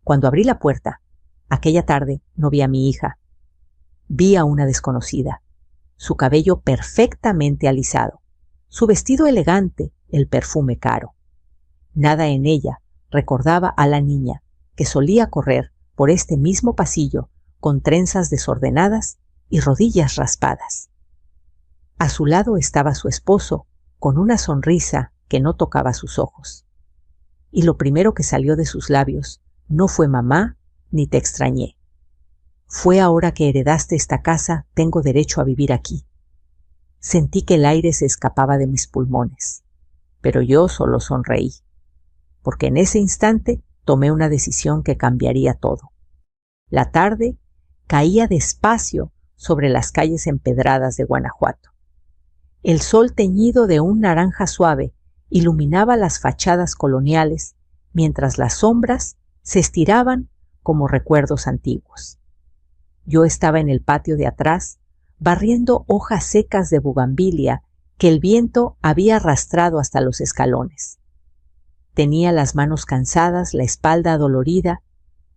Cuando abrí la puerta, aquella tarde no vi a mi hija. Vi a una desconocida, su cabello perfectamente alisado, su vestido elegante, el perfume caro. Nada en ella recordaba a la niña que solía correr por este mismo pasillo con trenzas desordenadas y rodillas raspadas. A su lado estaba su esposo, con una sonrisa que no tocaba sus ojos. Y lo primero que salió de sus labios no fue mamá ni te extrañé. Fue ahora que heredaste esta casa, tengo derecho a vivir aquí. Sentí que el aire se escapaba de mis pulmones, pero yo solo sonreí, porque en ese instante tomé una decisión que cambiaría todo. La tarde caía despacio sobre las calles empedradas de Guanajuato. El sol teñido de un naranja suave iluminaba las fachadas coloniales, mientras las sombras se estiraban como recuerdos antiguos. Yo estaba en el patio de atrás, barriendo hojas secas de bugambilia que el viento había arrastrado hasta los escalones. Tenía las manos cansadas, la espalda adolorida,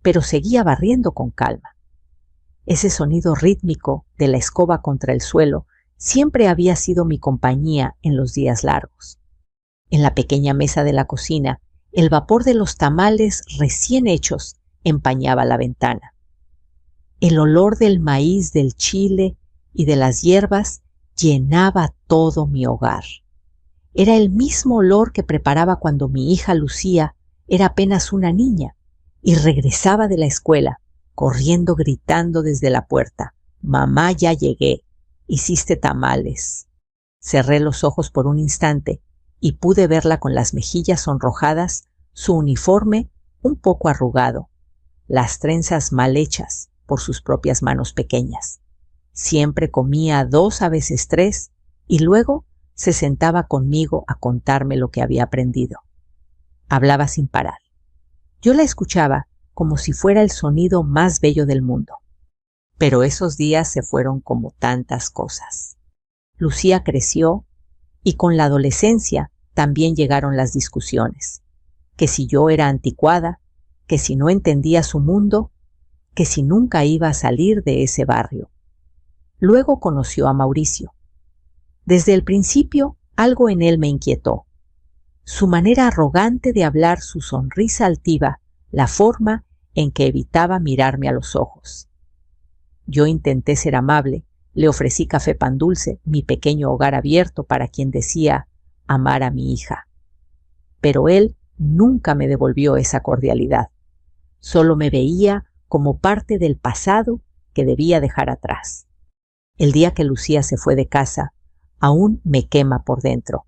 pero seguía barriendo con calma. Ese sonido rítmico de la escoba contra el suelo siempre había sido mi compañía en los días largos. En la pequeña mesa de la cocina, el vapor de los tamales recién hechos empañaba la ventana. El olor del maíz, del chile y de las hierbas llenaba todo mi hogar. Era el mismo olor que preparaba cuando mi hija Lucía era apenas una niña y regresaba de la escuela, corriendo gritando desde la puerta: «Mamá, ya llegué, hiciste tamales». Cerré los ojos por un instante y pude verla con las mejillas sonrojadas, su uniforme un poco arrugado, las trenzas mal hechas por sus propias manos pequeñas. Siempre comía 2, a veces 3, y luego se sentaba conmigo a contarme lo que había aprendido. Hablaba sin parar. Yo la escuchaba como si fuera el sonido más bello del mundo. Pero esos días se fueron como tantas cosas. Lucía creció y con la adolescencia también llegaron las discusiones. Que si yo era anticuada, que si no entendía su mundo, que si nunca iba a salir de ese barrio. Luego conoció a Mauricio. Desde el principio algo en él me inquietó. Su manera arrogante de hablar, su sonrisa altiva, la forma en que evitaba mirarme a los ojos. Yo intenté ser amable, le ofrecí café pan dulce, mi pequeño hogar abierto para quien decía amar a mi hija. Pero él nunca me devolvió esa cordialidad. Solo me veía como parte del pasado que debía dejar atrás. El día que Lucía se fue de casa, aún me quema por dentro.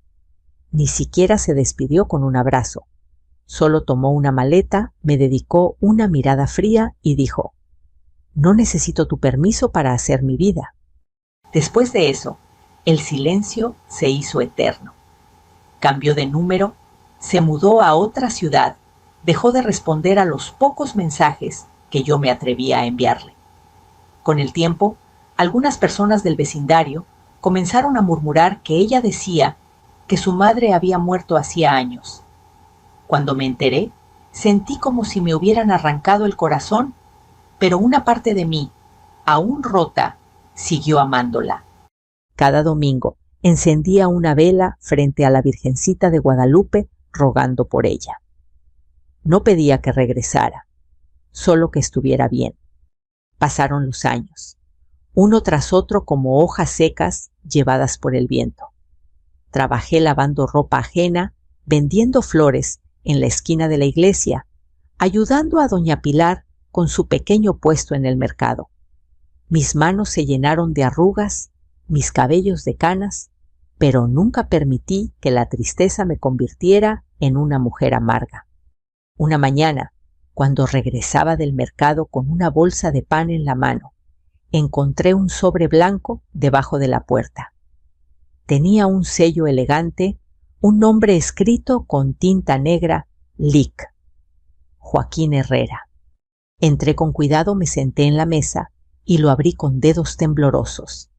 Ni siquiera se despidió con un abrazo. Solo tomó una maleta, me dedicó una mirada fría y dijo: «No necesito tu permiso para hacer mi vida». Después de eso, el silencio se hizo eterno. Cambió de número, se mudó a otra ciudad, dejó de responder a los pocos mensajes que yo me atrevía a enviarle. Con el tiempo, algunas personas del vecindario comenzaron a murmurar que ella decía que su madre había muerto hacía años. Cuando me enteré, sentí como si me hubieran arrancado el corazón, pero una parte de mí, aún rota, siguió amándola. Cada domingo encendía una vela frente a la Virgencita de Guadalupe rogando por ella. No pedía que regresara, solo que estuviera bien. Pasaron los años, uno tras otro como hojas secas llevadas por el viento. Trabajé lavando ropa ajena, vendiendo flores en la esquina de la iglesia, ayudando a doña Pilar con su pequeño puesto en el mercado. Mis manos se llenaron de arrugas, mis cabellos de canas, pero nunca permití que la tristeza me convirtiera en una mujer amarga. Una mañana, cuando regresaba del mercado con una bolsa de pan en la mano, encontré un sobre blanco debajo de la puerta. Tenía un sello elegante, un nombre escrito con tinta negra: Lic. Joaquín Herrera. Entré con cuidado, me senté en la mesa y lo abrí con dedos temblorosos.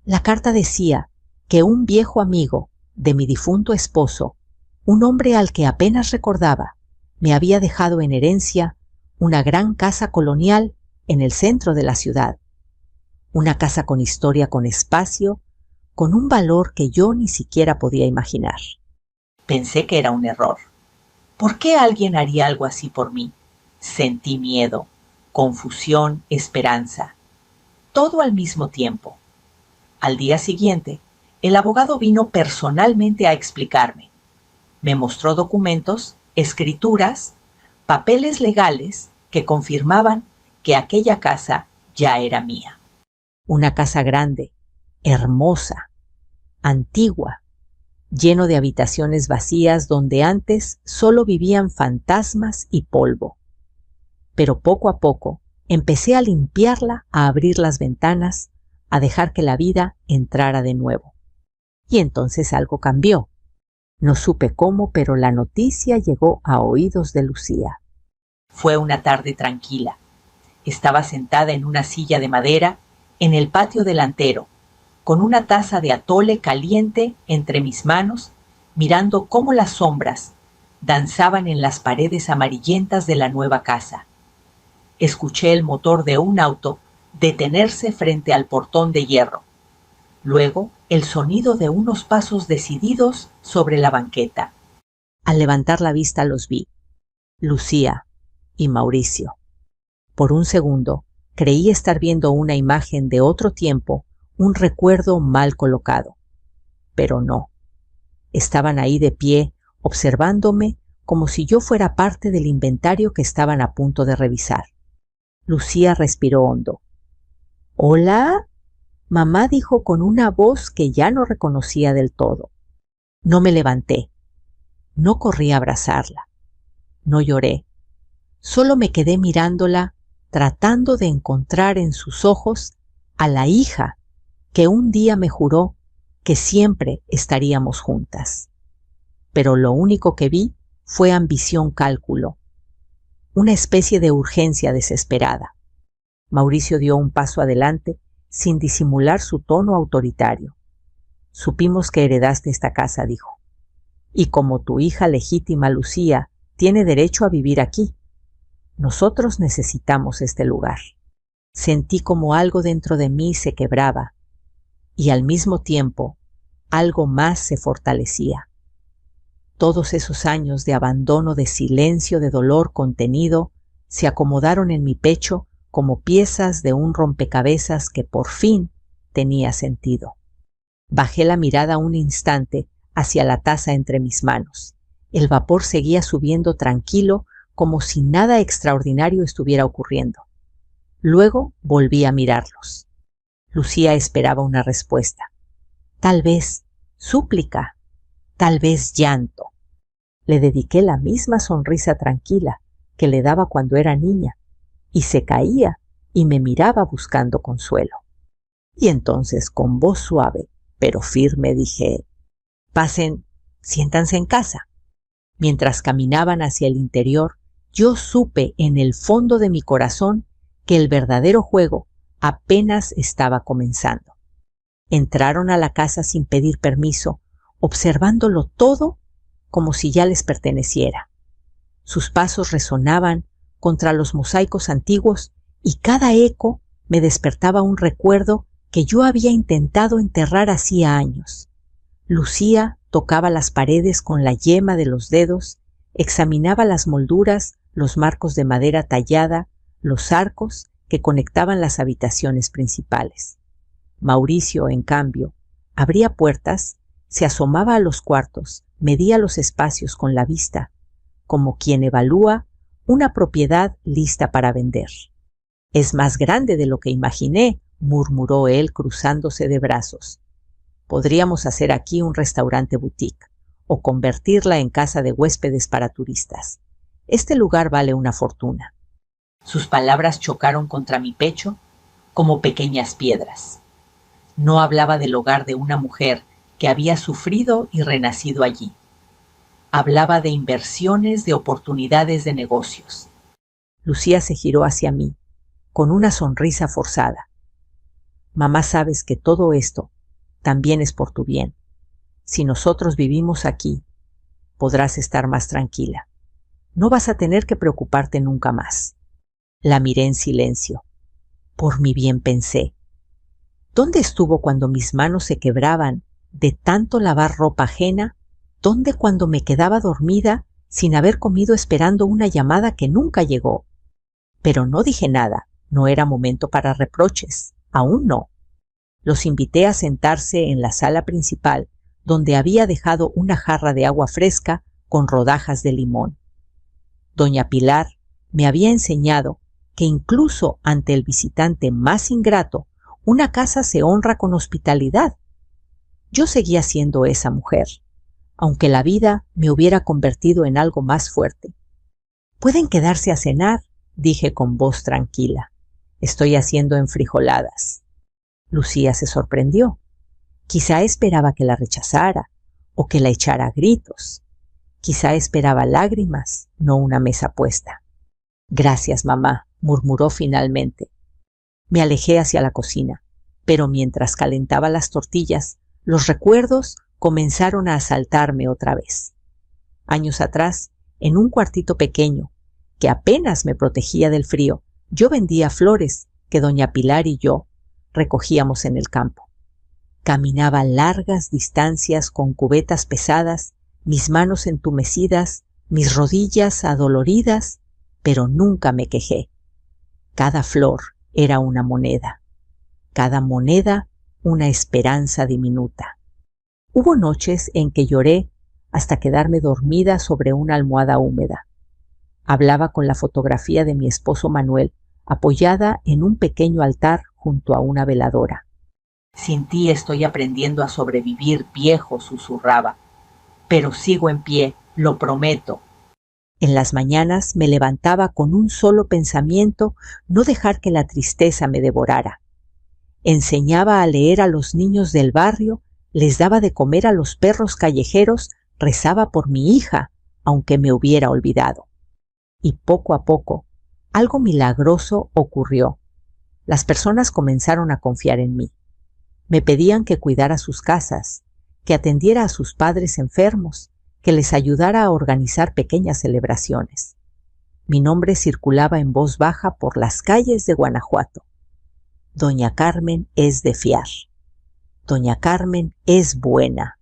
La carta decía que un viejo amigo de mi difunto esposo, un hombre al que apenas recordaba, me había dejado en herencia una gran casa colonial en el centro de la ciudad. Una casa con historia, con espacio, con un valor que yo ni siquiera podía imaginar. Pensé que era un error. ¿Por qué alguien haría algo así por mí? Sentí miedo, confusión, esperanza, todo al mismo tiempo. Al día siguiente, el abogado vino personalmente a explicarme. Me mostró documentos, escrituras, papeles legales que confirmaban que aquella casa ya era mía. Una casa grande, hermosa, antigua, lleno de habitaciones vacías donde antes solo vivían fantasmas y polvo. Pero poco a poco empecé a limpiarla, a abrir las ventanas, a dejar que la vida entrara de nuevo. Y entonces algo cambió. No supe cómo, pero la noticia llegó a oídos de Lucía. Fue una tarde tranquila. Estaba sentada en una silla de madera en el patio delantero, con una taza de atole caliente entre mis manos, mirando cómo las sombras danzaban en las paredes amarillentas de la nueva casa. Escuché el motor de un auto detenerse frente al portón de hierro. Luego, el sonido de unos pasos decididos sobre la banqueta. Al levantar la vista los vi, Lucía y Mauricio. Por un segundo, creí estar viendo una imagen de otro tiempo, un recuerdo mal colocado. Pero no. Estaban ahí de pie, observándome como si yo fuera parte del inventario que estaban a punto de revisar. Lucía respiró hondo. «¿Hola?», mamá dijo con una voz que ya no reconocía del todo. No me levanté. No corrí a abrazarla. No lloré. Solo me quedé mirándola, tratando de encontrar en sus ojos a la hija que un día me juró que siempre estaríamos juntas. Pero lo único que vi fue ambición cálculo, una especie de urgencia desesperada. Mauricio dio un paso adelante sin disimular su tono autoritario. «Supimos que heredaste esta casa», dijo. «Y como tu hija legítima, Lucía, tiene derecho a vivir aquí. Nosotros necesitamos este lugar». Sentí como algo dentro de mí se quebraba y al mismo tiempo algo más se fortalecía. Todos esos años de abandono, de silencio, de dolor contenido, se acomodaron en mi pecho como piezas de un rompecabezas que por fin tenía sentido. Bajé la mirada un instante hacia la taza entre mis manos. El vapor seguía subiendo tranquilo, como si nada extraordinario estuviera ocurriendo. Luego volví a mirarlos. Lucía esperaba una respuesta. Tal vez súplica, tal vez llanto. Le dediqué la misma sonrisa tranquila que le daba cuando era niña, y se caía y me miraba buscando consuelo. Y entonces, con voz suave pero firme, dije: «Pasen, siéntanse en casa». Mientras caminaban hacia el interior, yo supe en el fondo de mi corazón que el verdadero juego apenas estaba comenzando. Entraron a la casa sin pedir permiso, observándolo todo como si ya les perteneciera. Sus pasos resonaban contra los mosaicos antiguos y cada eco me despertaba un recuerdo que yo había intentado enterrar hacía años. Lucía tocaba las paredes con la yema de los dedos, examinaba las molduras, los marcos de madera tallada, los arcos que conectaban las habitaciones principales. Mauricio, en cambio, abría puertas, se asomaba a los cuartos, medía los espacios con la vista, como quien evalúa una propiedad lista para vender. «Es más grande de lo que imaginé», murmuró él cruzándose de brazos. «Podríamos hacer aquí un restaurante boutique o convertirla en casa de huéspedes para turistas. Este lugar vale una fortuna». Sus palabras chocaron contra mi pecho como pequeñas piedras. No hablaba del hogar de una mujer que había sufrido y renacido allí. Hablaba de inversiones, de oportunidades de negocios. Lucía se giró hacia mí, con una sonrisa forzada. «Mamá, sabes que todo esto también es por tu bien. Si nosotros vivimos aquí, podrás estar más tranquila. No vas a tener que preocuparte nunca más. La miré en silencio. Por mi bien pensé. ¿Dónde estuvo cuando mis manos se quebraban de tanto lavar ropa ajena? ¿Dónde cuando me quedaba dormida sin haber comido esperando una llamada que nunca llegó? Pero no dije nada, no era momento para reproches, aún no. Los invité a sentarse en la sala principal, donde había dejado una jarra de agua fresca con rodajas de limón. Doña Pilar me había enseñado que incluso ante el visitante más ingrato, una casa se honra con hospitalidad. Yo seguía siendo esa mujer, aunque la vida me hubiera convertido en algo más fuerte. «Pueden quedarse a cenar», dije con voz tranquila. «Estoy haciendo enfrijoladas». Lucía se sorprendió. Quizá esperaba que la rechazara o que la echara a gritos. Quizá esperaba lágrimas, no una mesa puesta. «Gracias, mamá», murmuró finalmente. Me alejé hacia la cocina, pero mientras calentaba las tortillas, los recuerdos comenzaron a asaltarme otra vez. Años atrás, en un cuartito pequeño, que apenas me protegía del frío, yo vendía flores que doña Pilar y yo recogíamos en el campo. Caminaba largas distancias con cubetas pesadas, mis manos entumecidas, mis rodillas adoloridas, pero nunca me quejé. Cada flor era una moneda, cada moneda una esperanza diminuta. Hubo noches en que lloré hasta quedarme dormida sobre una almohada húmeda. Hablaba con la fotografía de mi esposo Manuel, apoyada en un pequeño altar junto a una veladora. «Sin ti estoy aprendiendo a sobrevivir, viejo», susurraba. «Pero sigo en pie, lo prometo». En las mañanas me levantaba con un solo pensamiento: no dejar que la tristeza me devorara. Enseñaba a leer a los niños del barrio, les daba de comer a los perros callejeros, rezaba por mi hija, aunque me hubiera olvidado. Y poco a poco, algo milagroso ocurrió. Las personas comenzaron a confiar en mí. Me pedían que cuidara sus casas, que atendiera a sus padres enfermos, que les ayudara a organizar pequeñas celebraciones. Mi nombre circulaba en voz baja por las calles de Guanajuato. Doña Carmen es de fiar. Doña Carmen es buena.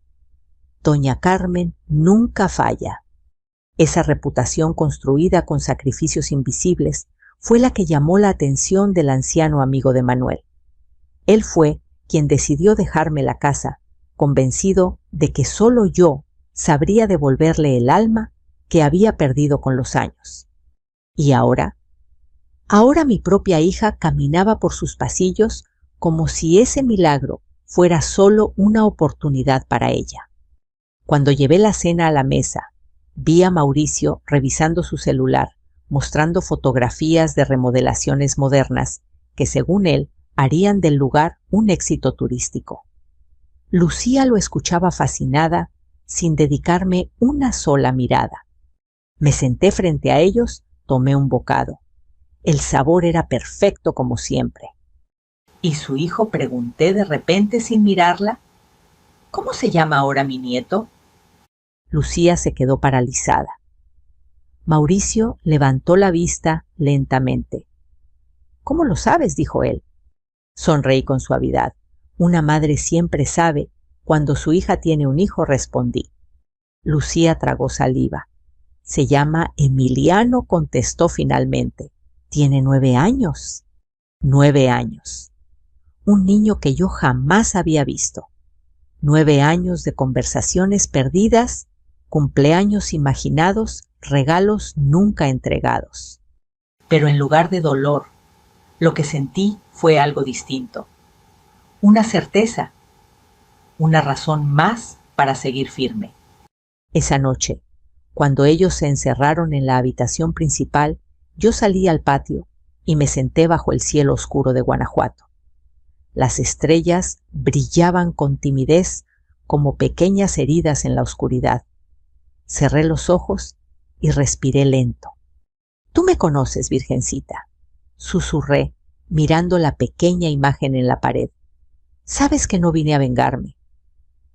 Doña Carmen nunca falla. Esa reputación construida con sacrificios invisibles fue la que llamó la atención del anciano amigo de Manuel. Él fue quien decidió dejarme la casa, convencido de que solo yo sabría devolverle el alma que había perdido con los años. ¿Y ahora? Ahora mi propia hija caminaba por sus pasillos como si ese milagro fuera solo una oportunidad para ella. Cuando llevé la cena a la mesa, vi a Mauricio revisando su celular, mostrando fotografías de remodelaciones modernas que, según él, harían del lugar un éxito turístico. Lucía lo escuchaba fascinada, sin dedicarme una sola mirada. Me senté frente a ellos, tomé un bocado. El sabor era perfecto como siempre. ¿Y su hijo?, pregunté de repente sin mirarla. ¿Cómo se llama ahora mi nieto? Lucía se quedó paralizada. Mauricio levantó la vista lentamente. «¿Cómo lo sabes?», dijo él. Sonreí con suavidad. «Una madre siempre sabe cuando su hija tiene un hijo», respondí. Lucía tragó saliva. «Se llama Emiliano», contestó finalmente. «Tiene 9 años». 9 años. Un niño que yo jamás había visto. 9 años de conversaciones perdidas, cumpleaños imaginados, regalos nunca entregados. Pero en lugar de dolor, lo que sentí fue algo distinto. Una certeza, una razón más para seguir firme. Esa noche, cuando ellos se encerraron en la habitación principal, yo salí al patio y me senté bajo el cielo oscuro de Guanajuato. Las estrellas brillaban con timidez como pequeñas heridas en la oscuridad. Cerré los ojos y respiré lento. «Tú me conoces, Virgencita», susurré, mirando la pequeña imagen en la pared. «Sabes que no vine a vengarme,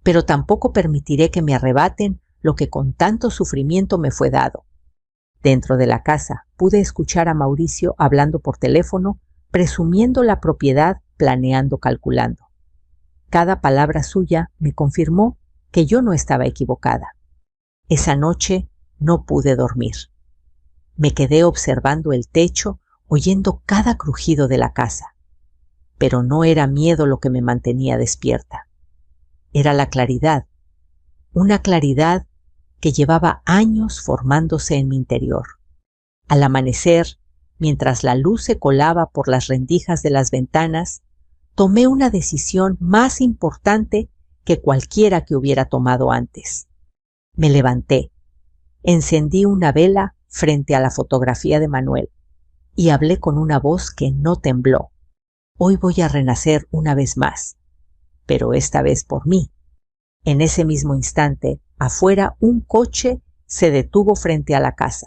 pero tampoco permitiré que me arrebaten lo que con tanto sufrimiento me fue dado. Dentro de la casa pude escuchar a Mauricio hablando por teléfono, presumiendo la propiedad, planeando, calculando. Cada palabra suya me confirmó que yo no estaba equivocada. Esa noche no pude dormir. Me quedé observando el techo, oyendo cada crujido de la casa. Pero no era miedo lo que me mantenía despierta. Era la claridad, una claridad que llevaba años formándose en mi interior. Al amanecer, mientras la luz se colaba por las rendijas de las ventanas, tomé una decisión más importante que cualquiera que hubiera tomado antes. Me levanté, encendí una vela frente a la fotografía de Manuel y hablé con una voz que no tembló. Hoy voy a renacer una vez más, pero esta vez por mí. En ese mismo instante, afuera un coche se detuvo frente a la casa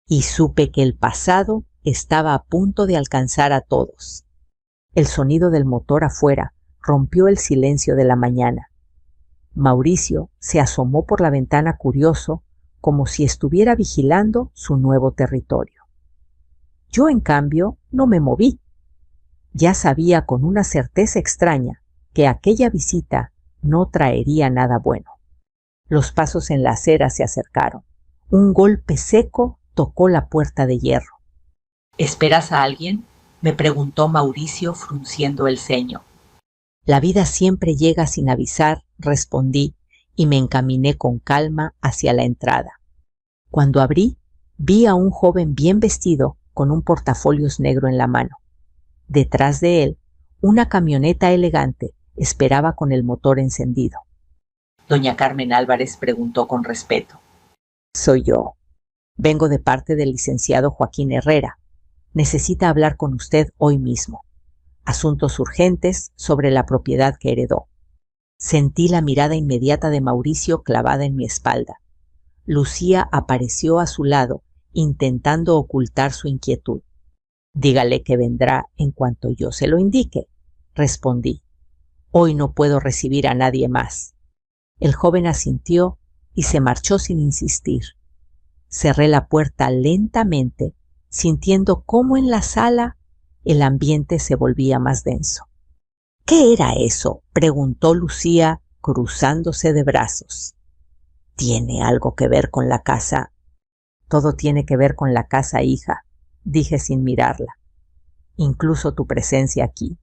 y supe que el pasado estaba a punto de alcanzar a todos. El sonido del motor afuera rompió el silencio de la mañana. Mauricio se asomó por la ventana curioso, como si estuviera vigilando su nuevo territorio. Yo, en cambio, no me moví. Ya sabía con una certeza extraña que aquella visita no traería nada bueno. Los pasos en la acera se acercaron. Un golpe seco tocó la puerta de hierro. ¿Esperas a alguien?, me preguntó Mauricio frunciendo el ceño. La vida siempre llega sin avisar, respondí, y me encaminé con calma hacia la entrada. Cuando abrí, vi a un joven bien vestido con un portafolios negro en la mano. Detrás de él, una camioneta elegante esperaba con el motor encendido. Doña Carmen Álvarez preguntó con respeto. Soy yo. Vengo de parte del licenciado Joaquín Herrera. Necesita hablar con usted hoy mismo. Asuntos urgentes sobre la propiedad que heredó. Sentí la mirada inmediata de Mauricio clavada en mi espalda. Lucía apareció a su lado, intentando ocultar su inquietud. Dígale que vendrá en cuanto yo se lo indique, respondí. Hoy no puedo recibir a nadie más. El joven asintió y se marchó sin insistir. Cerré la puerta lentamente, sintiendo cómo en la sala el ambiente se volvía más denso. ¿Qué era eso?, preguntó Lucía, cruzándose de brazos. ¿Tiene algo que ver con la casa? Todo tiene que ver con la casa, hija, dije sin mirarla. Incluso tu presencia aquí.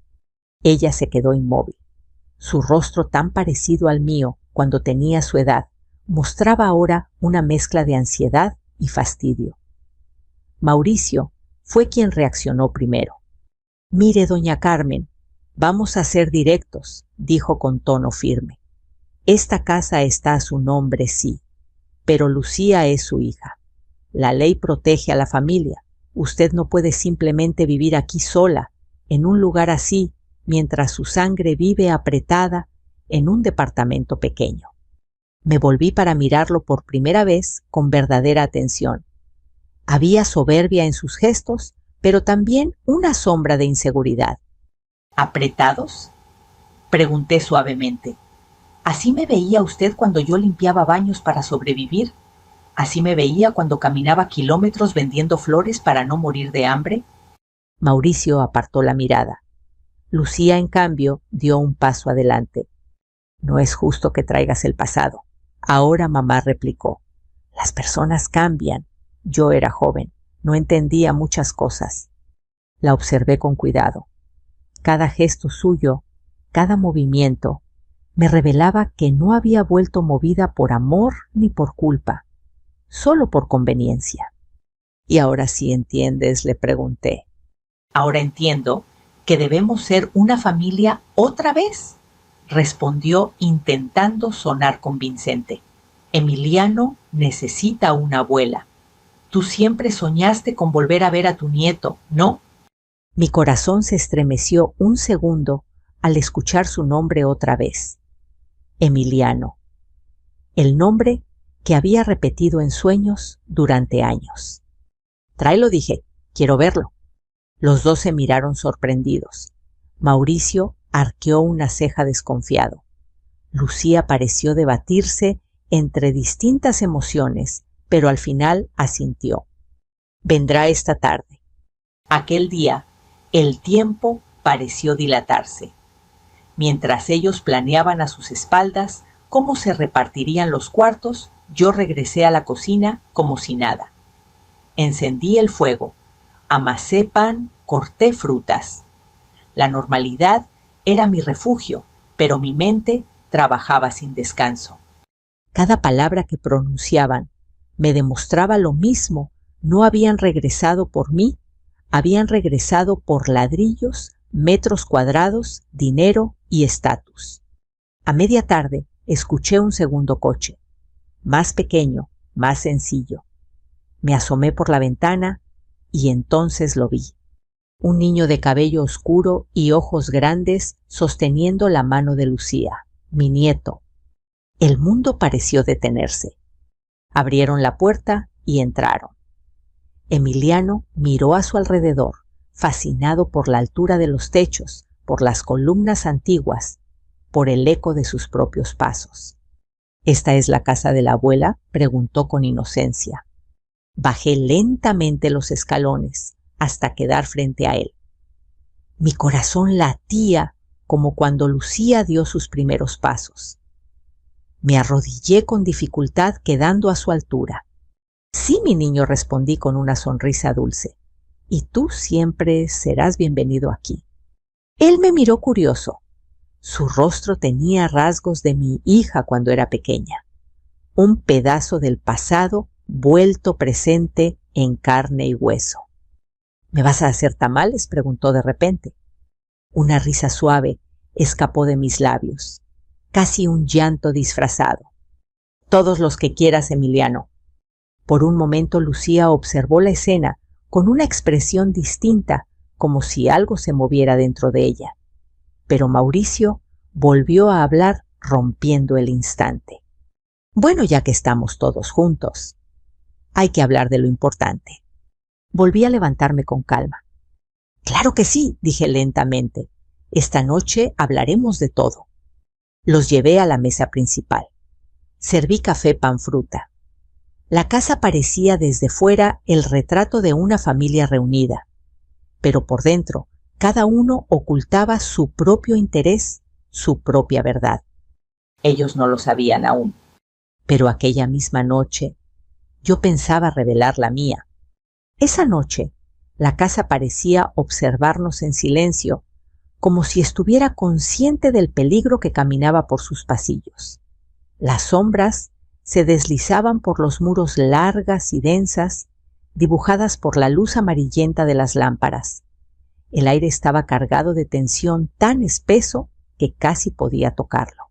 Ella se quedó inmóvil. Su rostro, tan parecido al mío cuando tenía su edad, mostraba ahora una mezcla de ansiedad y fastidio. Mauricio fue quien reaccionó primero. Mire, doña Carmen, vamos a ser directos, dijo con tono firme. Esta casa está a su nombre, sí, pero Lucía es su hija. La ley protege a la familia. Usted no puede simplemente vivir aquí sola, en un lugar así, mientras su sangre vive apretada en un departamento pequeño. Me volví para mirarlo por primera vez con verdadera atención. Había soberbia en sus gestos, pero también una sombra de inseguridad. ¿Apretados?, pregunté suavemente. ¿Así me veía usted cuando yo limpiaba baños para sobrevivir? ¿Así me veía cuando caminaba kilómetros vendiendo flores para no morir de hambre? Mauricio apartó la mirada. Lucía, en cambio, dio un paso adelante. No es justo que traigas el pasado. Ahora, mamá, replicó. Las personas cambian. Yo era joven, no entendía muchas cosas. La observé con cuidado. Cada gesto suyo, cada movimiento, me revelaba que no había vuelto movida por amor ni por culpa, solo por conveniencia. ¿Y ahora sí entiendes?, le pregunté. Ahora entiendo que debemos ser una familia otra vez, respondió intentando sonar convincente. Emiliano necesita una abuela. Tú siempre soñaste con volver a ver a tu nieto, ¿no? Mi corazón se estremeció un segundo al escuchar su nombre otra vez. Emiliano. El nombre que había repetido en sueños durante años. Tráelo, dije. Quiero verlo. Los dos se miraron sorprendidos. Mauricio arqueó una ceja desconfiado. Lucía pareció debatirse entre distintas emociones, pero al final asintió. Vendrá esta tarde. Aquel día, el tiempo pareció dilatarse. Mientras ellos planeaban a sus espaldas cómo se repartirían los cuartos, yo regresé a la cocina como si nada. Encendí el fuego, amasé pan, corté frutas. La normalidad era mi refugio, pero mi mente trabajaba sin descanso. Cada palabra que pronunciaban me demostraba lo mismo. No habían regresado por mí, habían regresado por ladrillos, metros cuadrados, dinero y estatus. A media tarde escuché un segundo coche, más pequeño, más sencillo. Me asomé por la ventana y entonces lo vi. Un niño de cabello oscuro y ojos grandes sosteniendo la mano de Lucía, mi nieto. El mundo pareció detenerse. Abrieron la puerta y entraron. Emiliano miró a su alrededor, fascinado por la altura de los techos, por las columnas antiguas, por el eco de sus propios pasos. ¿Esta es la casa de la abuela?, preguntó con inocencia. Bajé lentamente los escalones hasta quedar frente a él. Mi corazón latía como cuando Lucía dio sus primeros pasos. Me arrodillé con dificultad, quedando a su altura. Sí, mi niño, respondí con una sonrisa dulce. Y tú siempre serás bienvenido aquí. Él me miró curioso. Su rostro tenía rasgos de mi hija cuando era pequeña. Un pedazo del pasado vuelto presente en carne y hueso. ¿Me vas a hacer tamales?, preguntó de repente. Una risa suave escapó de mis labios, casi un llanto disfrazado. Todos los que quieras, Emiliano. Por un momento Lucía observó la escena con una expresión distinta, como si algo se moviera dentro de ella. Pero Mauricio volvió a hablar, rompiendo el instante. Bueno, ya que estamos todos juntos, hay que hablar de lo importante. Volví a levantarme con calma. Claro que sí, dije lentamente. Esta noche hablaremos de todo. Los llevé a la mesa principal. Serví café, pan, fruta. La casa parecía desde fuera el retrato de una familia reunida, pero por dentro cada uno ocultaba su propio interés, su propia verdad. Ellos no lo sabían aún, pero aquella misma noche yo pensaba revelar la mía. Esa noche la casa parecía observarnos en silencio, como si estuviera consciente del peligro que caminaba por sus pasillos. Las sombras se deslizaban por los muros largas y densas, dibujadas por la luz amarillenta de las lámparas. El aire estaba cargado de tensión tan espeso que casi podía tocarlo.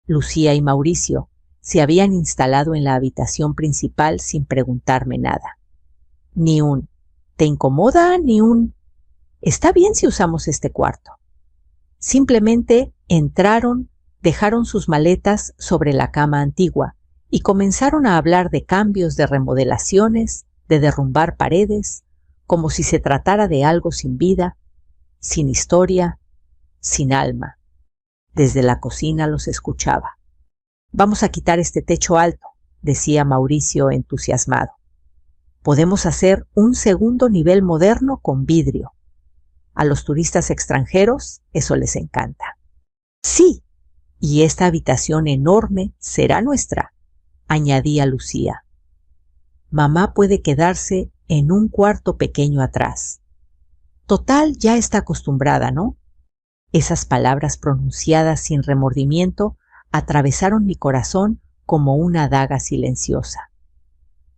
Lucía y Mauricio se habían instalado en la habitación principal sin preguntarme nada. Ni un ¿te incomoda? Ni un ¿está bien si usamos este cuarto? Simplemente entraron, dejaron sus maletas sobre la cama antigua y comenzaron a hablar de cambios, de remodelaciones, de derrumbar paredes, como si se tratara de algo sin vida, sin historia, sin alma. Desde la cocina los escuchaba. Vamos a quitar este techo alto, decía Mauricio entusiasmado. Podemos hacer un segundo nivel moderno con vidrio. A los turistas extranjeros eso les encanta. Sí, y esta habitación enorme será nuestra, añadía Lucía. Mamá puede quedarse en un cuarto pequeño atrás. Total, ya está acostumbrada, ¿no? Esas palabras pronunciadas sin remordimiento atravesaron mi corazón como una daga silenciosa.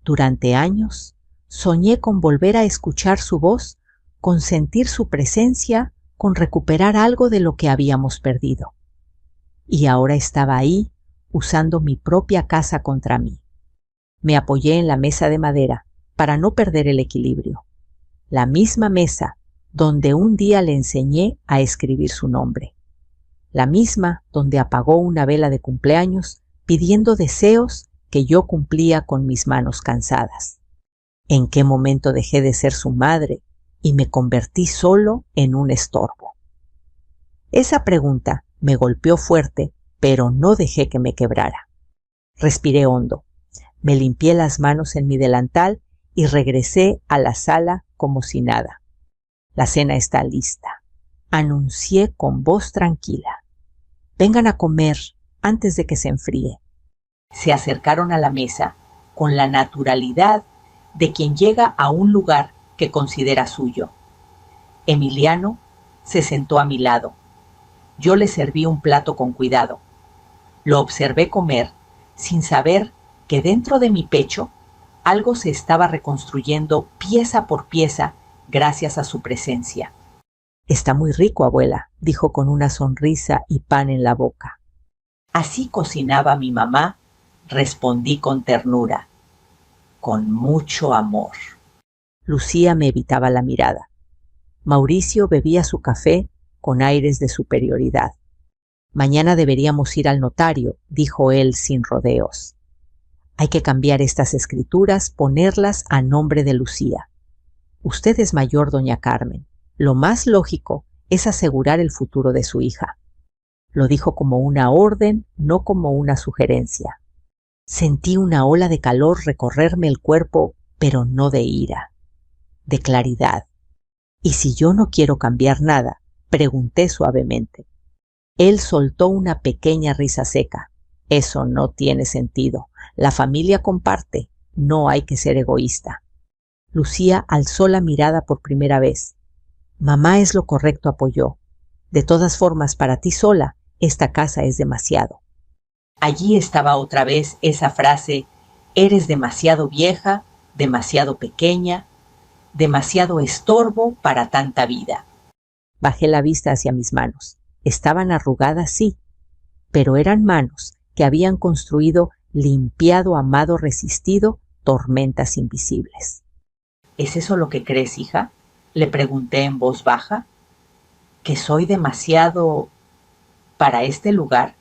Durante años soñé con volver a escuchar su voz, con sentir su presencia, con recuperar algo de lo que habíamos perdido. Y ahora estaba ahí, usando mi propia casa contra mí. Me apoyé en la mesa de madera para no perder el equilibrio. La misma mesa donde un día le enseñé a escribir su nombre. La misma donde apagó una vela de cumpleaños pidiendo deseos que yo cumplía con mis manos cansadas. ¿En qué momento dejé de ser su madre y me convertí solo en un estorbo? Esa pregunta me golpeó fuerte, pero no dejé que me quebrara. Respiré hondo. Me limpié las manos en mi delantal y regresé a la sala como si nada. La cena está lista, anuncié con voz tranquila. Vengan a comer antes de que se enfríe. Se acercaron a la mesa con la naturalidad de quien llega a un lugar que considera suyo. Emiliano se sentó a mi lado. Yo le serví un plato con cuidado. Lo observé comer sin saber que dentro de mi pecho algo se estaba reconstruyendo pieza por pieza gracias a su presencia. Está muy rico, abuela, dijo con una sonrisa y pan en la boca. Así cocinaba mi mamá, respondí con ternura, con mucho amor. Lucía me evitaba la mirada. Mauricio bebía su café con aires de superioridad. Mañana deberíamos ir al notario, dijo él sin rodeos. Hay que cambiar estas escrituras, ponerlas a nombre de Lucía. Usted es mayor, doña Carmen. Lo más lógico es asegurar el futuro de su hija. Lo dijo como una orden, no como una sugerencia. Sentí una ola de calor recorrerme el cuerpo, pero no de ira, de claridad. ¿Y si yo no quiero cambiar nada? Pregunté suavemente. Él soltó una pequeña risa seca. Eso no tiene sentido. La familia comparte. No hay que ser egoísta. Lucía alzó la mirada por primera vez. Mamá es lo correcto, apoyó. De todas formas, para ti sola, esta casa es demasiado. Allí estaba otra vez esa frase, eres demasiado vieja, demasiado pequeña, demasiado estorbo para tanta vida. Bajé la vista hacia mis manos. Estaban arrugadas, sí, pero eran manos que habían construido, limpiado, amado, resistido tormentas invisibles. ¿Es eso lo que crees, hija? Le pregunté en voz baja. ¿Que soy demasiado para este lugar?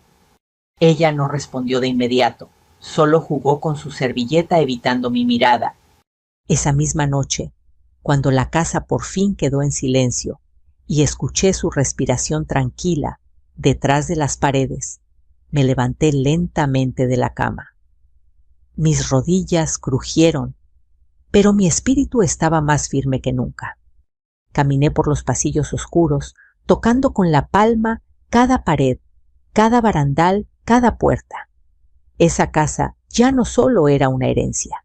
Ella no respondió de inmediato, solo jugó con su servilleta evitando mi mirada. Esa misma noche, cuando la casa por fin quedó en silencio y escuché su respiración tranquila detrás de las paredes, me levanté lentamente de la cama. Mis rodillas crujieron, pero mi espíritu estaba más firme que nunca. Caminé por los pasillos oscuros, tocando con la palma cada pared, cada barandal, cada puerta. Esa casa ya no solo era una herencia,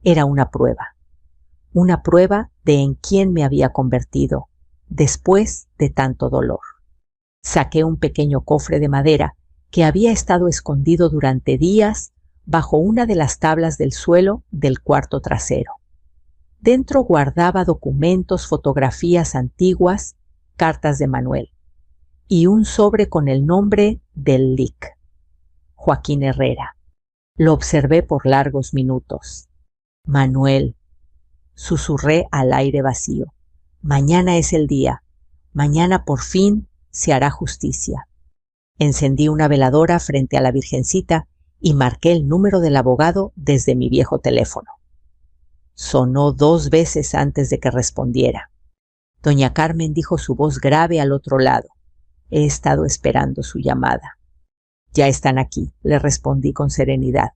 era una prueba de en quién me había convertido después de tanto dolor. Saqué un pequeño cofre de madera que había estado escondido durante días bajo una de las tablas del suelo del cuarto trasero. Dentro guardaba documentos, fotografías antiguas, cartas de Manuel y un sobre con el nombre del LIC, Joaquín Herrera. Lo observé por largos minutos. Manuel, susurré al aire vacío. Mañana es el día. Mañana por fin se hará justicia. Encendí una veladora frente a la Virgencita y marqué el número del abogado desde mi viejo teléfono. Sonó 2 veces antes de que respondiera. Doña Carmen dijo su voz grave al otro lado. He estado esperando su llamada. Ya están aquí, le respondí con serenidad.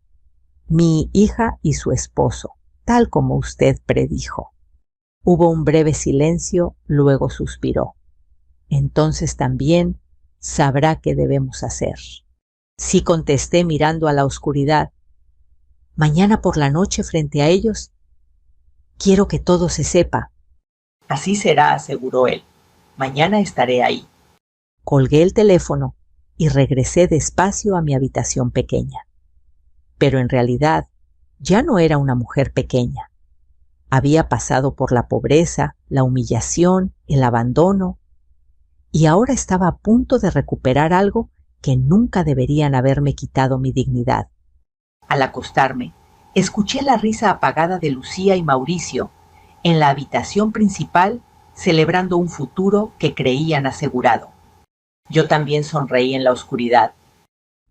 Mi hija y su esposo, tal como usted predijo. Hubo un breve silencio, luego suspiró. Entonces también sabrá qué debemos hacer. Sí, contesté mirando a la oscuridad. Mañana por la noche frente a ellos, quiero que todo se sepa. Así será, aseguró él. Mañana estaré ahí. Colgué el teléfono y regresé despacio a mi habitación pequeña. Pero en realidad ya no era una mujer pequeña. Había pasado por la pobreza, la humillación, el abandono, y ahora estaba a punto de recuperar algo que nunca deberían haberme quitado mi dignidad. Al acostarme, escuché la risa apagada de Lucía y Mauricio en la habitación principal, celebrando un futuro que creían asegurado. Yo también sonreí en la oscuridad,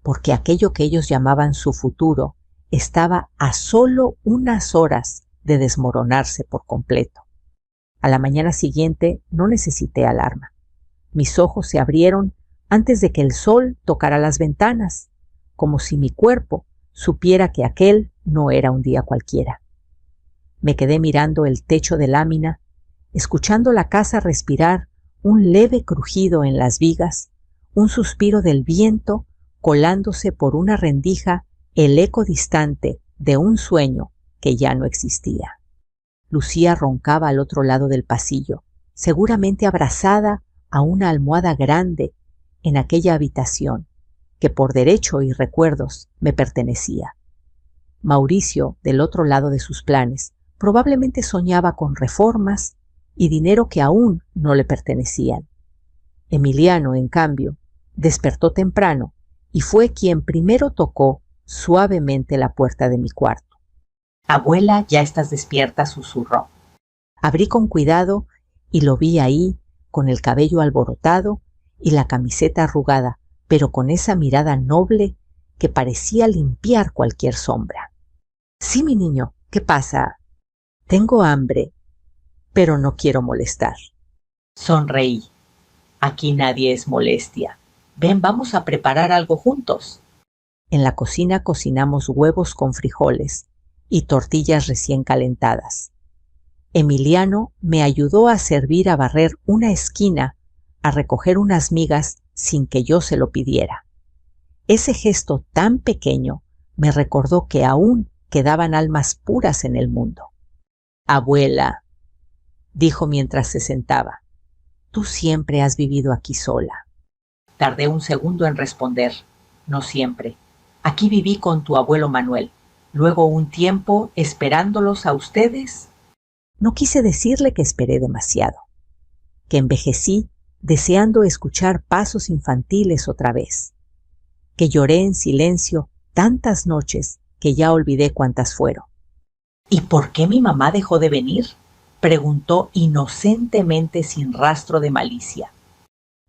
porque aquello que ellos llamaban su futuro estaba a solo unas horas de desmoronarse por completo. A la mañana siguiente no necesité alarma. Mis ojos se abrieron antes de que el sol tocara las ventanas, como si mi cuerpo supiera que aquel no era un día cualquiera. Me quedé mirando el techo de lámina, escuchando la casa respirar un leve crujido en las vigas, un suspiro del viento colándose por una rendija, el eco distante de un sueño que ya no existía. Lucía roncaba al otro lado del pasillo, seguramente abrazada a una almohada grande en aquella habitación que por derecho y recuerdos me pertenecía. Mauricio, del otro lado de sus planes, probablemente soñaba con reformas y dinero que aún no le pertenecían. Emiliano, en cambio, despertó temprano y fue quien primero tocó suavemente la puerta de mi cuarto. «Abuela, ya estás despierta», susurró. Abrí con cuidado y lo vi ahí, con el cabello alborotado y la camiseta arrugada, pero con esa mirada noble que parecía limpiar cualquier sombra. «Sí, mi niño, ¿qué pasa?» «Tengo hambre, pero no quiero molestar». Sonreí. «Aquí nadie es molestia. Ven, vamos a preparar algo juntos». En la cocina cocinamos huevos con frijoles y tortillas recién calentadas. Emiliano me ayudó a servir, a barrer una esquina, a recoger unas migas sin que yo se lo pidiera. Ese gesto tan pequeño me recordó que aún quedaban almas puras en el mundo. «Abuela», dijo mientras se sentaba, «tú siempre has vivido aquí sola». Tardé un segundo en responder. «No siempre. Aquí viví con tu abuelo Manuel. Luego un tiempo esperándolos a ustedes». No quise decirle que esperé demasiado, que envejecí deseando escuchar pasos infantiles otra vez, que lloré en silencio tantas noches que ya olvidé cuántas fueron. «¿Y por qué mi mamá dejó de venir?», preguntó inocentemente sin rastro de malicia.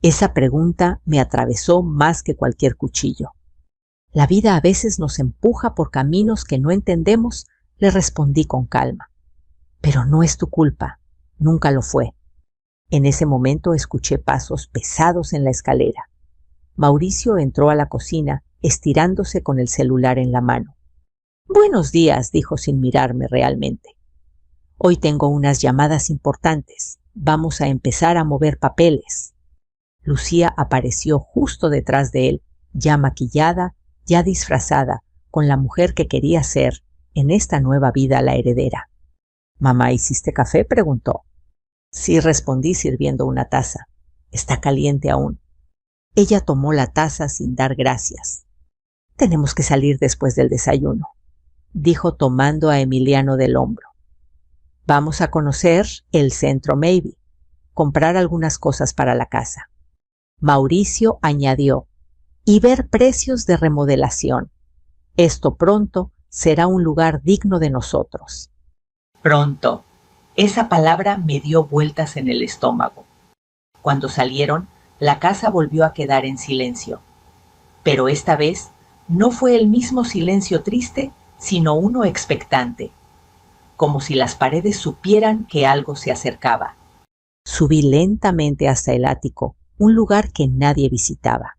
Esa pregunta me atravesó más que cualquier cuchillo. «La vida a veces nos empuja por caminos que no entendemos», le respondí con calma. «Pero no es tu culpa, nunca lo fue». En ese momento escuché pasos pesados en la escalera. Mauricio entró a la cocina, estirándose con el celular en la mano. «Buenos días», dijo sin mirarme realmente. «Hoy tengo unas llamadas importantes. Vamos a empezar a mover papeles». Lucía apareció justo detrás de él, ya maquillada, ya disfrazada, con la mujer que quería ser en esta nueva vida la heredera. «¿Mamá, hiciste café?», preguntó. «Sí», respondí sirviendo una taza. «Está caliente aún». Ella tomó la taza sin dar gracias. «Tenemos que salir después del desayuno», dijo tomando a Emiliano del hombro. «Vamos a conocer el centro Maybe, comprar algunas cosas para la casa». Mauricio añadió, «y ver precios de remodelación. Esto pronto será un lugar digno de nosotros». Pronto. Esa palabra me dio vueltas en el estómago. Cuando salieron, la casa volvió a quedar en silencio. Pero esta vez no fue el mismo silencio triste, sino uno expectante, como si las paredes supieran que algo se acercaba. Subí lentamente hasta el ático, un lugar que nadie visitaba.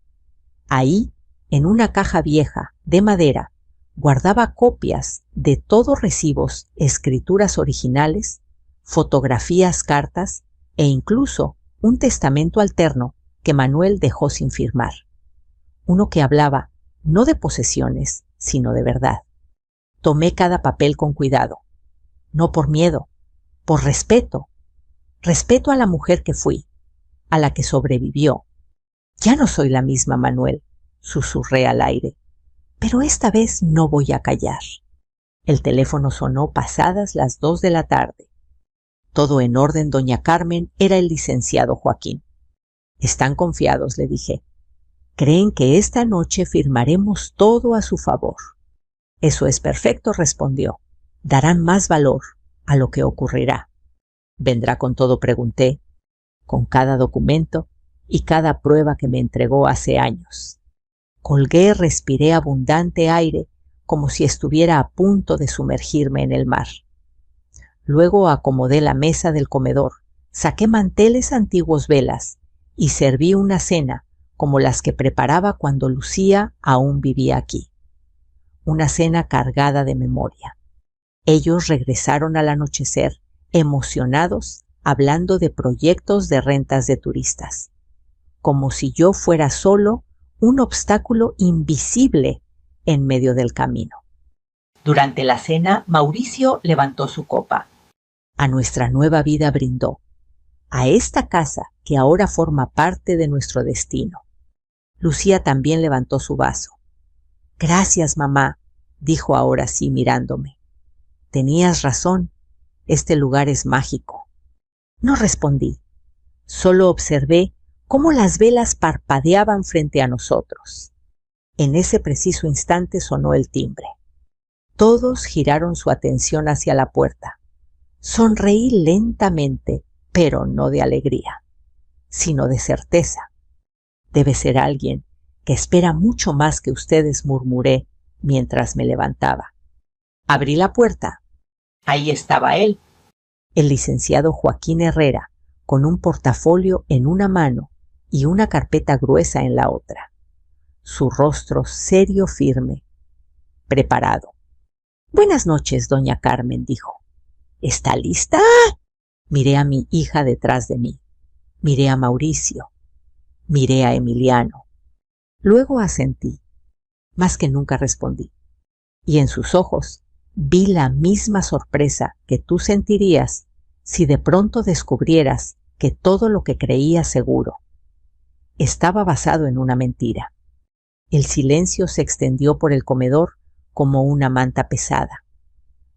Ahí, en una caja vieja de madera, guardaba copias de todos recibos, escrituras originales, fotografías, cartas e incluso un testamento alterno que Manuel dejó sin firmar. Uno que hablaba no de posesiones, sino de verdad. Tomé cada papel con cuidado, no por miedo, por respeto. Respeto a la mujer que fui, a la que sobrevivió. «Ya no soy la misma, Manuel», susurré al aire, «pero esta vez no voy a callar». El teléfono sonó pasadas las 2 de la tarde. «Todo en orden, doña Carmen», era el licenciado Joaquín. «Están confiados», le dije. «Creen que esta noche firmaremos todo a su favor». «Eso es perfecto», respondió. «Darán más valor a lo que ocurrirá». «¿Vendrá con todo?», pregunté. «Con cada documento y cada prueba que me entregó hace años». Colgué, respiré abundante aire, como si estuviera a punto de sumergirme en el mar. Luego acomodé la mesa del comedor, saqué manteles antiguos, velas, y serví una cena como las que preparaba cuando Lucía aún vivía aquí. una cena cargada de memoria. Ellos regresaron al anochecer, emocionados, hablando de proyectos de rentas de turistas, como si yo fuera solo un obstáculo invisible en medio del camino. Durante la cena, Mauricio levantó su copa. A nuestra nueva vida brindó, a esta casa que ahora forma parte de nuestro destino. Lucía también levantó su vaso. Gracias, mamá, dijo ahora sí mirándome. Tenías razón, este lugar es mágico. No respondí, solo observé cómo las velas parpadeaban frente a nosotros. En ese preciso instante sonó el timbre. Todos giraron su atención hacia la puerta. Sonreí lentamente, pero no de alegría, sino de certeza. Debe ser alguien que espera mucho más que ustedes, murmuré mientras me levantaba. Abrí la puerta. Ahí estaba él, el licenciado Joaquín Herrera, con un portafolio en una mano y una carpeta gruesa en la otra. Su rostro serio, firme, preparado. Buenas noches, doña Carmen, dijo. ¿Está lista? Miré a mi hija detrás de mí. Miré a Mauricio. Miré a Emiliano. Luego asentí. Más que nunca respondí. Y en sus ojos vi la misma sorpresa que tú sentirías si de pronto descubrieras que todo lo que creías seguro estaba basado en una mentira. El silencio se extendió por el comedor como una manta pesada.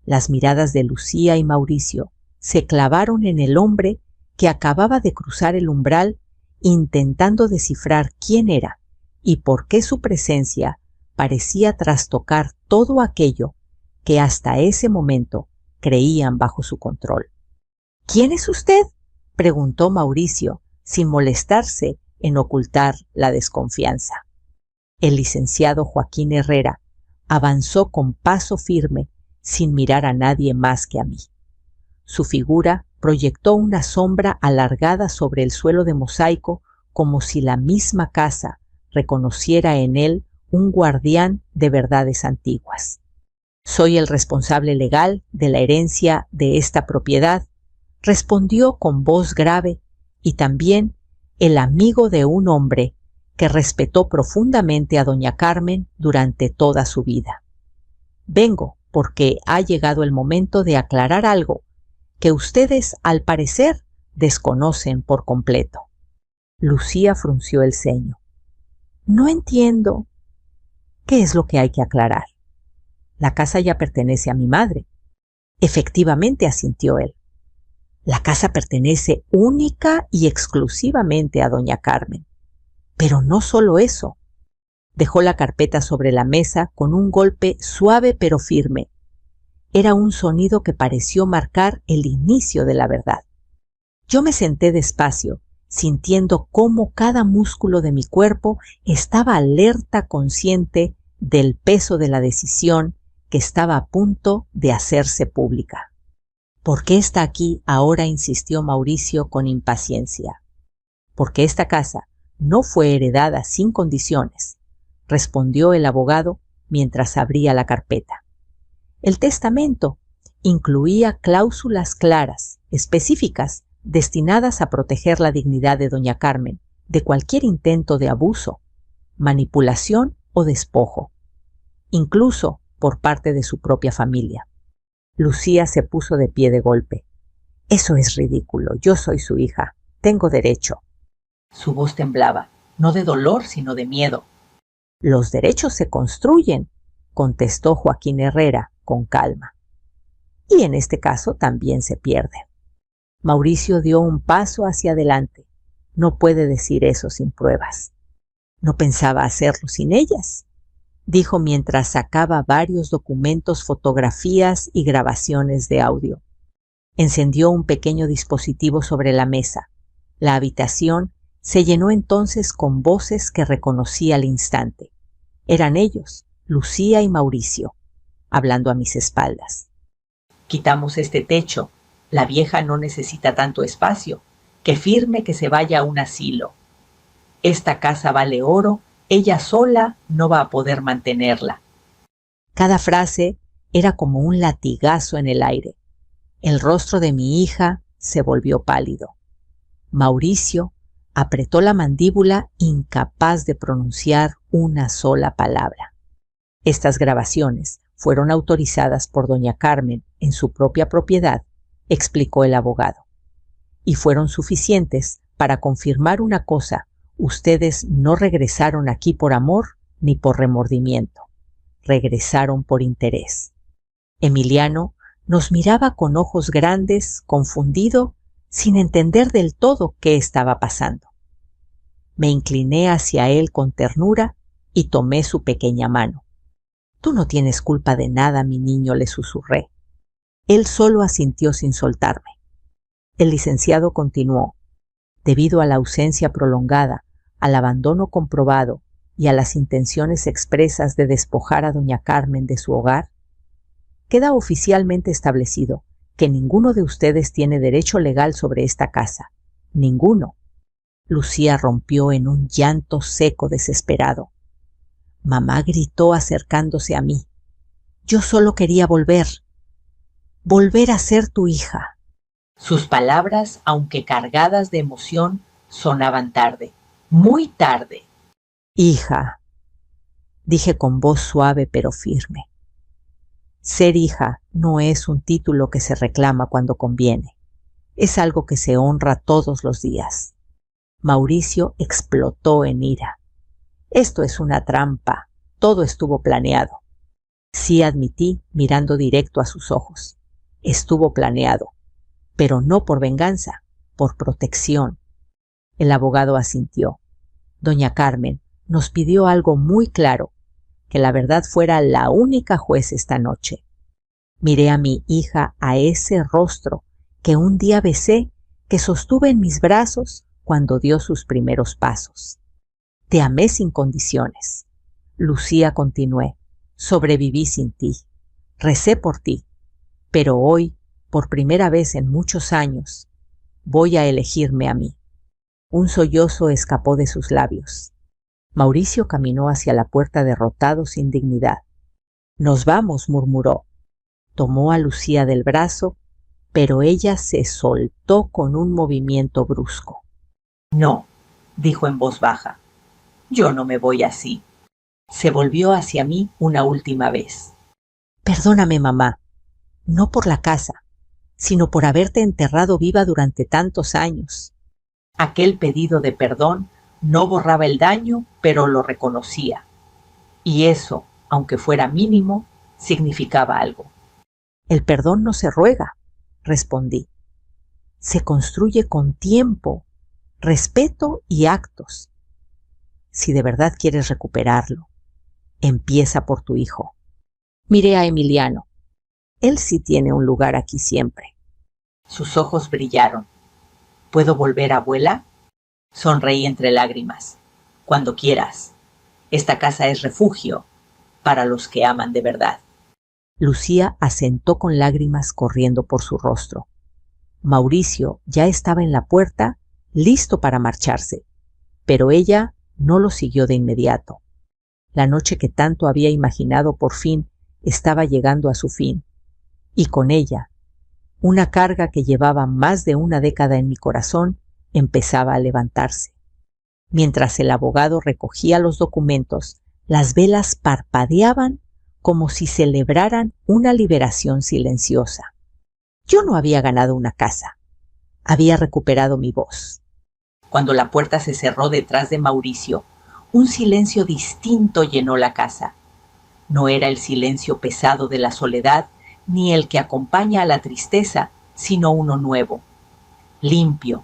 Las miradas de Lucía y Mauricio se clavaron en el hombre que acababa de cruzar el umbral intentando descifrar quién era y por qué su presencia parecía trastocar todo aquello que hasta ese momento creían bajo su control. ¿Quién es usted?, preguntó Mauricio, sin molestarse en ocultar la desconfianza. El licenciado Joaquín Herrera avanzó con paso firme, sin mirar a nadie más que a mí. Su figura proyectó una sombra alargada sobre el suelo de mosaico, como si la misma casa reconociera en él un guardián de verdades antiguas. Soy el responsable legal de la herencia de esta propiedad, respondió con voz grave, y también el amigo de un hombre que respetó profundamente a doña Carmen durante toda su vida. Vengo porque ha llegado el momento de aclarar algo que ustedes, al parecer, desconocen por completo. Lucía frunció el ceño. No entiendo. ¿Qué es lo que hay que aclarar? La casa ya pertenece a mi madre. Efectivamente, asintió él. La casa pertenece única y exclusivamente a doña Carmen. Pero no solo eso. Dejó la carpeta sobre la mesa con un golpe suave pero firme. Era un sonido que pareció marcar el inicio de la verdad. Yo me senté despacio, sintiendo cómo cada músculo de mi cuerpo estaba alerta, consciente del peso de la decisión que estaba a punto de hacerse pública. ¿Por qué está aquí ahora?, insistió Mauricio con impaciencia. Porque esta casa no fue heredada sin condiciones, respondió el abogado mientras abría la carpeta. El testamento incluía cláusulas claras, específicas, destinadas a proteger la dignidad de doña Carmen de cualquier intento de abuso, manipulación o despojo, incluso por parte de su propia familia. Lucía se puso de pie de golpe. Eso es ridículo. Yo soy su hija. Tengo derecho. Su voz temblaba, no de dolor, sino de miedo. Los derechos se construyen, contestó Joaquín Herrera con calma. Y en este caso también se pierden. Mauricio dio un paso hacia adelante. No puede decir eso sin pruebas. No pensaba hacerlo sin ellas, dijo mientras sacaba varios documentos, fotografías y grabaciones de audio. Encendió un pequeño dispositivo sobre la mesa. La habitación se llenó entonces con voces que reconocí al instante. Eran ellos, Lucía y Mauricio, hablando a mis espaldas. Quitamos este techo. La vieja no necesita tanto espacio. Que firme que se vaya a un asilo. Esta casa vale oro. Ella sola no va a poder mantenerla. Cada frase era como un latigazo en el aire. El rostro de mi hija se volvió pálido. Mauricio apretó la mandíbula, incapaz de pronunciar una sola palabra. Estas grabaciones fueron autorizadas por doña Carmen en su propia propiedad, explicó el abogado, y fueron suficientes para confirmar una cosa: ustedes no regresaron aquí por amor ni por remordimiento, regresaron por interés. Emiliano nos miraba con ojos grandes, confundido, sin entender del todo qué estaba pasando. Me incliné hacia él con ternura y tomé su pequeña mano. «Tú no tienes culpa de nada, mi niño», le susurré. Él solo asintió sin soltarme. El licenciado continuó: «Debido a la ausencia prolongada, al abandono comprobado y a las intenciones expresas de despojar a doña Carmen de su hogar, queda oficialmente establecido que ninguno de ustedes tiene derecho legal sobre esta casa. Ninguno». Lucía rompió en un llanto seco, desesperado. Mamá gritó acercándose a mí: «Yo solo quería volver a ser tu hija». Sus palabras, aunque cargadas de emoción, sonaban tarde, muy tarde. «Hija», dije con voz suave pero firme. Ser hija no es un título que se reclama cuando conviene. Es algo que se honra todos los días. Mauricio explotó en ira. «Esto es una trampa. Todo estuvo planeado». Sí, admití, mirando directo a sus ojos. Estuvo planeado, pero no por venganza, por protección. El abogado asintió. Doña Carmen nos pidió algo muy claro: que la verdad fuera la única juez esta noche. Miré a mi hija, a ese rostro que un día besé, que sostuve en mis brazos cuando dio sus primeros pasos. «Te amé sin condiciones. Lucía», continué, «sobreviví sin ti. Recé por ti. Pero hoy, por primera vez en muchos años, voy a elegirme a mí». Un sollozo escapó de sus labios. Mauricio caminó hacia la puerta derrotado, sin dignidad. «Nos vamos», murmuró. Tomó a Lucía del brazo, pero ella se soltó con un movimiento brusco. «No», dijo en voz baja, «yo no me voy así». Se volvió hacia mí una última vez. «Perdóname, mamá, no por la casa, sino por haberte enterrado viva durante tantos años». Aquel pedido de perdón no borraba el daño, pero lo reconocía. Y eso, aunque fuera mínimo, significaba algo. «El perdón no se ruega», respondí. «Se construye con tiempo, respeto y actos. Si de verdad quieres recuperarlo, empieza por tu hijo». Miré a Emiliano. Él sí tiene un lugar aquí siempre. Sus ojos brillaron. «¿Puedo volver, abuela?». Sonreí entre lágrimas. «Cuando quieras. Esta casa es refugio para los que aman de verdad». Lucía asentó con lágrimas corriendo por su rostro. Mauricio ya estaba en la puerta, listo para marcharse, pero ella no lo siguió de inmediato. La noche que tanto había imaginado por fin estaba llegando a su fin, y con ella, una carga que llevaba más de una década en mi corazón empezaba a levantarse. Mientras el abogado recogía los documentos, las velas parpadeaban como si celebraran una liberación silenciosa. Yo no había ganado una casa, había recuperado mi voz. Cuando la puerta se cerró detrás de Mauricio, un silencio distinto llenó la casa. No era el silencio pesado de la soledad, ni el que acompaña a la tristeza, sino uno nuevo, limpio,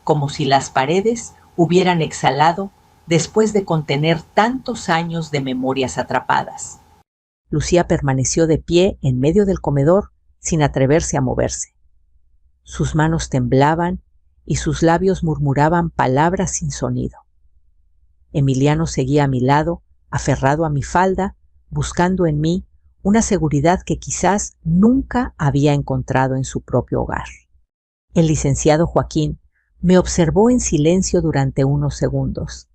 como si las paredes hubieran exhalado después de contener tantos años de memorias atrapadas. Lucía permaneció de pie en medio del comedor sin atreverse a moverse. Sus manos temblaban y sus labios murmuraban palabras sin sonido. Emiliano seguía a mi lado, aferrado a mi falda, buscando en mí una seguridad que quizás nunca había encontrado en su propio hogar. El licenciado Joaquín me observó en silencio durante unos segundos.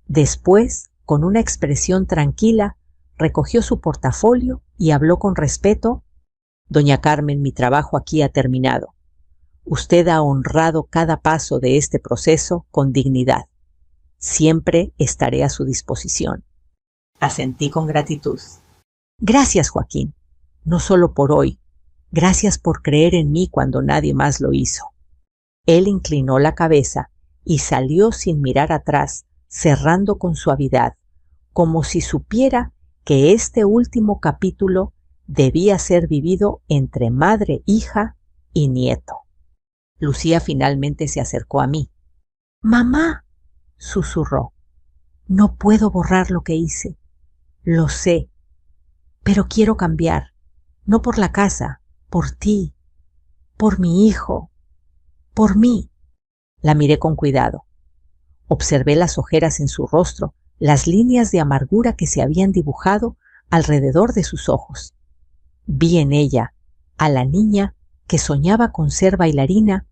Después, con una expresión tranquila, recogió su portafolio y habló con respeto. Doña Carmen, mi trabajo aquí ha terminado. Usted ha honrado cada paso de este proceso con dignidad. Siempre estaré a su disposición. Asentí con gratitud. Gracias, Joaquín. No solo por hoy. Gracias por creer en mí cuando nadie más lo hizo. Él inclinó la cabeza y salió sin mirar atrás, cerrando con suavidad, como si supiera que este último capítulo debía ser vivido entre madre, hija y nieto. Lucía finalmente se acercó a mí. «Mamá», susurró, «no puedo borrar lo que hice. Lo sé, pero quiero cambiar, no por la casa, por ti, por mi hijo, por mí». La miré con cuidado. Observé las ojeras en su rostro, las líneas de amargura que se habían dibujado alrededor de sus ojos. Vi en ella a la niña que soñaba con ser bailarina,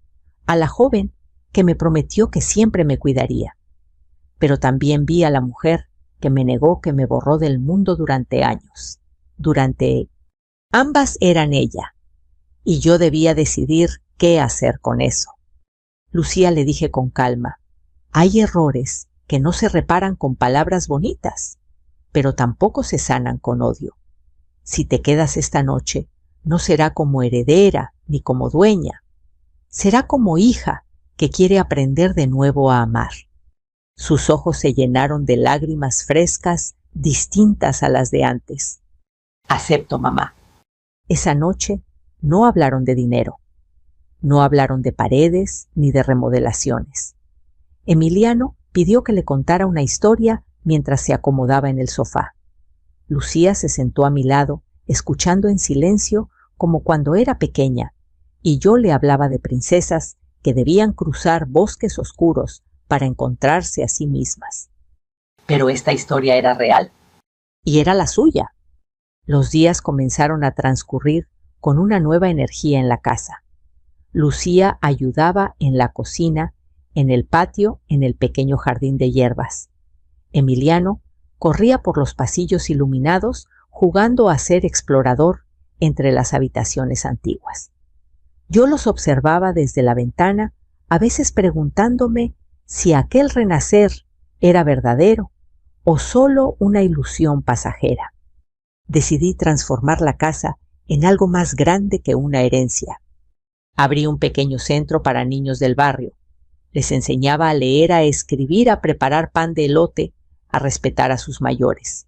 a la joven que me prometió que siempre me cuidaría. Pero también vi a la mujer que me negó, que me borró del mundo durante años. Ambas eran ella, y yo debía decidir qué hacer con eso. Lucía, le dije con calma, hay errores que no se reparan con palabras bonitas, pero tampoco se sanan con odio. Si te quedas esta noche, no será como heredera ni como dueña. Será como hija que quiere aprender de nuevo a amar. Sus ojos se llenaron de lágrimas frescas, distintas a las de antes. Acepto, mamá. Esa noche no hablaron de dinero. No hablaron de paredes ni de remodelaciones. Emiliano pidió que le contara una historia mientras se acomodaba en el sofá. Lucía se sentó a mi lado, escuchando en silencio como cuando era pequeña, y yo le hablaba de princesas que debían cruzar bosques oscuros para encontrarse a sí mismas. Pero esta historia era real. Y era la suya. Los días comenzaron a transcurrir con una nueva energía en la casa. Lucía ayudaba en la cocina, en el patio, en el pequeño jardín de hierbas. Emiliano corría por los pasillos iluminados, jugando a ser explorador entre las habitaciones antiguas. Yo los observaba desde la ventana, a veces preguntándome si aquel renacer era verdadero o solo una ilusión pasajera. Decidí transformar la casa en algo más grande que una herencia. Abrí un pequeño centro para niños del barrio. Les enseñaba a leer, a escribir, a preparar pan de elote, a respetar a sus mayores.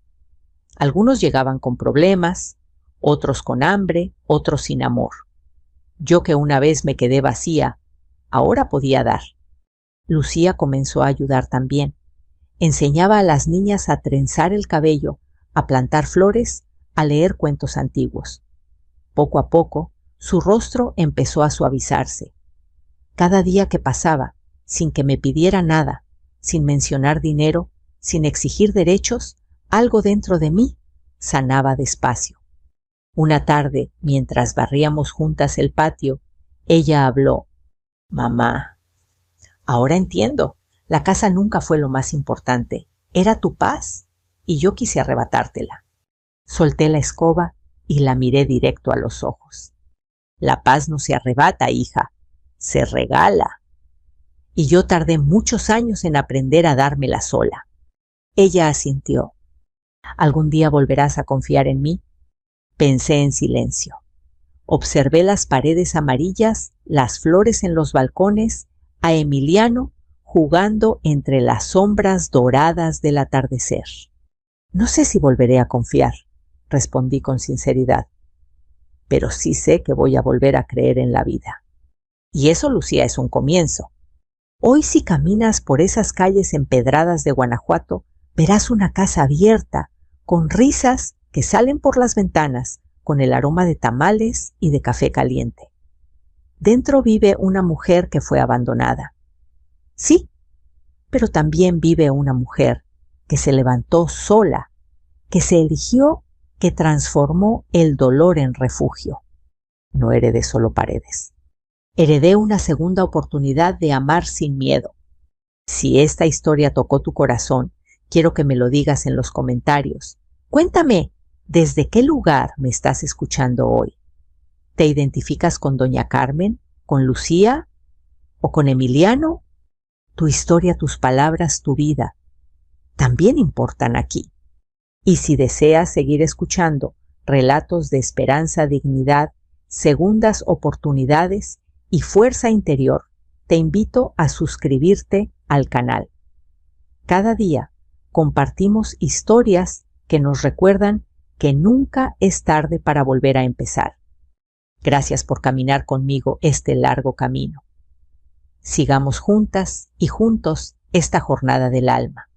Algunos llegaban con problemas, otros con hambre, otros sin amor. Yo, que una vez me quedé vacía, ahora podía dar. Lucía comenzó a ayudar también. Enseñaba a las niñas a trenzar el cabello, a plantar flores, a leer cuentos antiguos. Poco a poco, su rostro empezó a suavizarse. Cada día que pasaba, sin que me pidiera nada, sin mencionar dinero, sin exigir derechos, algo dentro de mí sanaba despacio. Una tarde, mientras barríamos juntas el patio, ella habló. «Mamá, ahora entiendo. La casa nunca fue lo más importante. Era tu paz, y yo quise arrebatártela». Solté la escoba y la miré directo a los ojos. «La paz no se arrebata, hija, se regala. Y yo tardé muchos años en aprender a dármela sola». Ella asintió. «¿Algún día volverás a confiar en mí?». Pensé en silencio. Observé las paredes amarillas, las flores en los balcones, a Emiliano jugando entre las sombras doradas del atardecer. «No sé si volveré a confiar», respondí con sinceridad. «Pero sí sé que voy a volver a creer en la vida. Y eso, Lucía, es un comienzo. Hoy, si caminas por esas calles empedradas de Guanajuato, verás una casa abierta, con risas que salen por las ventanas, con el aroma de tamales y de café caliente. Dentro vive una mujer que fue abandonada. Sí, pero también vive una mujer que se levantó sola, que se eligió, que transformó el dolor en refugio. No heredé solo paredes. Heredé una segunda oportunidad de amar sin miedo. Si esta historia tocó tu corazón, quiero que me lo digas en los comentarios. Cuéntame, ¿desde qué lugar me estás escuchando hoy? ¿Te identificas con doña Carmen, con Lucía o con Emiliano? Tu historia, tus palabras, tu vida también importan aquí. Y si deseas seguir escuchando relatos de esperanza, dignidad, segundas oportunidades y fuerza interior, te invito a suscribirte al canal. Cada día compartimos historias que nos recuerdan que nunca es tarde para volver a empezar. Gracias por caminar conmigo este largo camino. Sigamos juntas y juntos esta jornada del alma.